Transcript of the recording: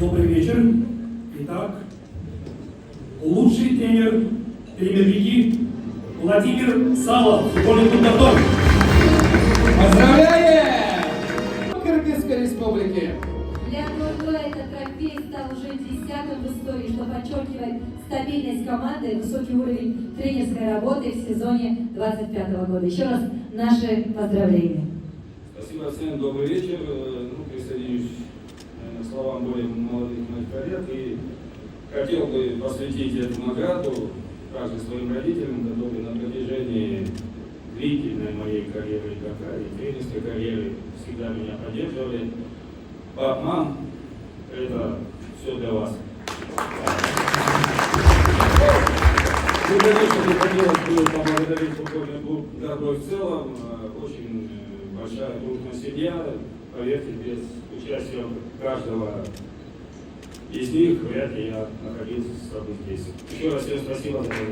Добрый вечер. Итак, лучший тренер премьер-лиги Владимир Салов, футбольный клуб «Дартон». Поздравляем! Кыргызской республики. Для Дордо этот трофей стал уже 10-м в истории, что подчеркивает стабильность команды и высокий уровень тренерской работы в сезоне 25 года. Еще раз наши поздравления. Спасибо всем, добрый вечер. Присоединюсь к словам более молодых моих коллег и хотел бы посвятить эту награду также своим родителям, которые на протяжении длительной моей карьеры игрока и тренерской карьеры всегда меня поддерживали. Пап, мам, это все для вас. Ну, конечно, не хотелось бы поблагодарить футбольный клуб «Дордой» в целом. Очень большая дружная семья. Поверьте, без участия каждого из них вряд ли я находился с тобой здесь. Еще раз всем спасибо за это.